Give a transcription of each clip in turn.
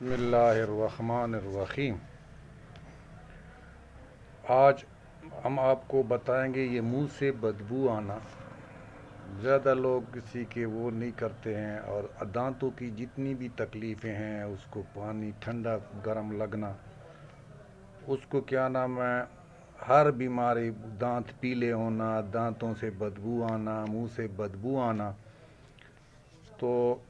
बिस्मिल्लाहिर्रहमानिर्रहीम। आज हम आपको बताएंगे ये मुंह से बदबू आना। ज़्यादा लोग किसी के वो नहीं करते हैं, और दांतों की जितनी भी तकलीफ़ें हैं उसको पानी ठंडा गर्म लगना, उसको क्या नाम है, हर बीमारी, दांत पीले होना, दांतों से बदबू आना, मुंह से बदबू आना, तो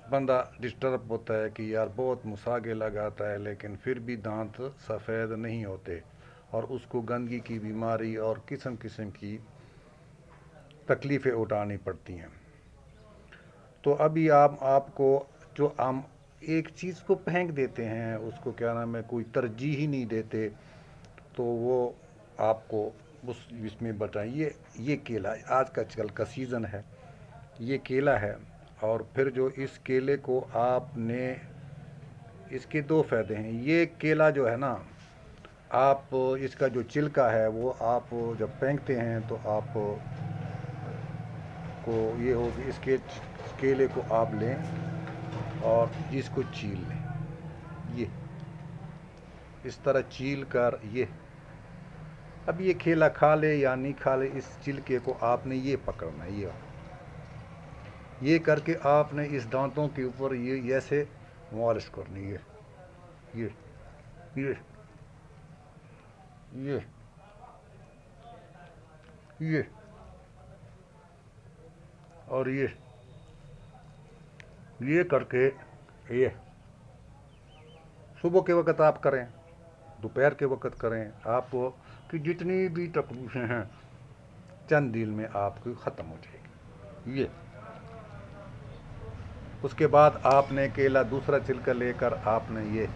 बंदा डिस्टर्ब होता है कि यार बहुत मुसागे लगाता है लेकिन फिर भी दांत सफ़ेद नहीं होते, और उसको गंदगी की बीमारी और किस्म किस्म की तकलीफ़ें उठानी पड़ती हैं। तो अभी आपको जो हम एक चीज़ को फेंक देते हैं, उसको क्या नाम है, कोई तरजीह ही नहीं देते, तो वो आपको उस इसमें बताइए। ये केला आज का कल का सीज़न है, ये केला है, और फिर जो इस केले को आपने, इसके दो फ़ायदे हैं। ये केला जो है ना, आप इसका जो छिलका है वो आप जब फेंकते हैं तो आप को ये हो कि इसके केले को आप लें और इसको छील लें, ये इस तरह छील कर, ये अब ये केला खा ले या नहीं खा ले, इस छिलके को आपने ये पकड़ना है, ये करके आपने इस दांतों के ऊपर ये ऐसे मालिश करनी है, ये ये ये ये और ये करके, ये सुबह के वक़्त आप करें, दोपहर के वक़्त करें, आप कि जितनी भी तकलीफ़ें हैं चंद दिन में आपकी ख़त्म हो जाएगी। ये उसके बाद आपने केला दूसरा छिलका लेकर आपने ये,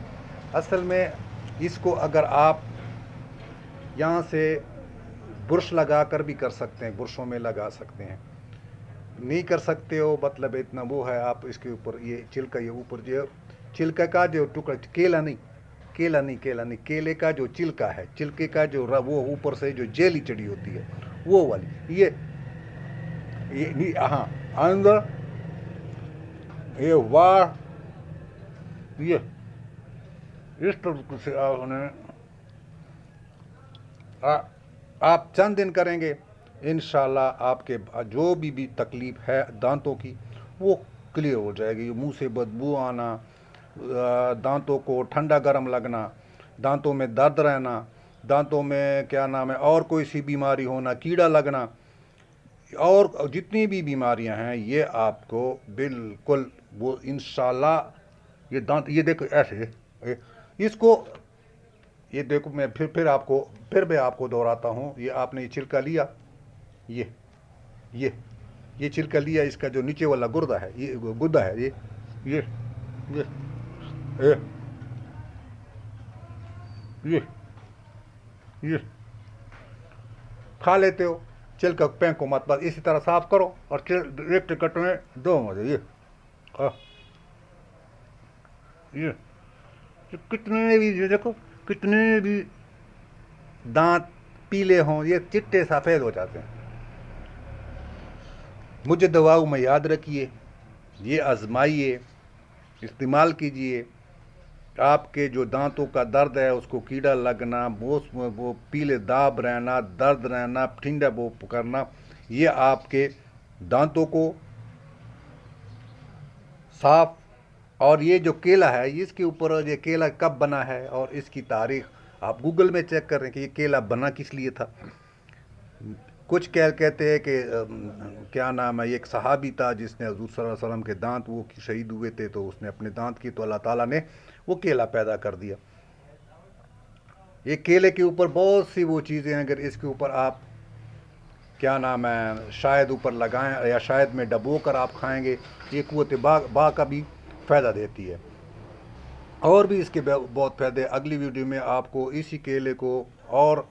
असल में इसको अगर आप यहाँ से ब्रश लगा कर भी कर सकते हैं, ब्रशों में लगा सकते हैं, नहीं कर सकते हो मतलब इतना वो है, आप इसके ऊपर ये छिलका, ये ऊपर जो छिलका का जो टुकड़ा, केला नहीं, केले का जो छिलका है, छिलके का जो वो ऊपर से जो जेली चढ़ी होती है वो वाली, ये नहीं, हाँ, अंदर ये वाह, ये इस तरह से आप चंद दिन करेंगे, इंशाल्लाह आपके जो भी तकलीफ़ है दांतों की वो क्लियर हो जाएगी। मुंह से बदबू आना, दांतों को ठंडा गर्म लगना, दांतों में दर्द रहना, दांतों में क्या नाम है और कोई सी बीमारी होना, कीड़ा लगना, और जितनी भी बीमारियां हैं ये आपको बिल्कुल वो इंशाल्लाह। ये दांत, ये देखो ऐसे, इसको ये देखो, मैं फिर मैं आपको दोहराता हूँ। ये आपने ये छिलका लिया, ये छिलका लिया, इसका जो नीचे वाला गुर्दा है, ये गुद्दा है, ये ये ये ये ये खा लेते हो, छिलका फेंको मत, बस इसी तरह साफ करो और एक कट में दो मुझे ये कितने भी, ये देखो कितने भी दांत पीले हों, ये चिट्टे सफ़ेद हो जाते हैं। मुझे दवाओं में याद रखिए, ये आजमाइए, इस्तेमाल कीजिए। आपके जो दांतों का दर्द है, उसको कीड़ा लगना, वो पीले दाब रहना, दर्द रहना, ठंडा वो करना, ये आपके दांतों को साफ। और ये जो केला है, इसके ऊपर ये केला कब बना है और इसकी तारीख आप गूगल में चेक करें कि ये केला बना किस लिए था। कुछ कहते हैं कि क्या नाम है, एक सहाबी था जिसने हुज़ूर सल्लल्लाहु अलैहि वसल्लम के दांत वो शहीद हुए थे, तो उसने अपने दांत की, तो अल्लाह ताला ने वो केला पैदा कर दिया। ये केले के ऊपर बहुत सी वो चीज़ें हैं, अगर इसके ऊपर आप क्या नाम है शायद ऊपर लगाएं या शायद में डबो कर आप खाएंगे, ये क़ुव्वत बा का भी फ़ायदा देती है, और भी इसके बहुत फ़ायदे। अगली वीडियो में आपको इसी केले को और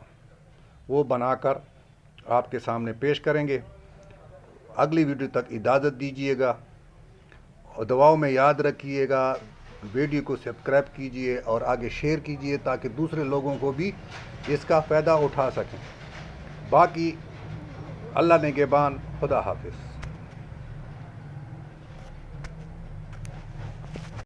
वो बनाकर आपके सामने पेश करेंगे। अगली वीडियो तक इजाज़त दीजिएगा, और दुआओं में याद रखिएगा। वीडियो को सब्सक्राइब कीजिए और आगे शेयर कीजिए ताकि दूसरे लोगों को भी इसका फ़ायदा उठा सकें। बाकी अल्लाह निगहबान, खुदा हाफिज़।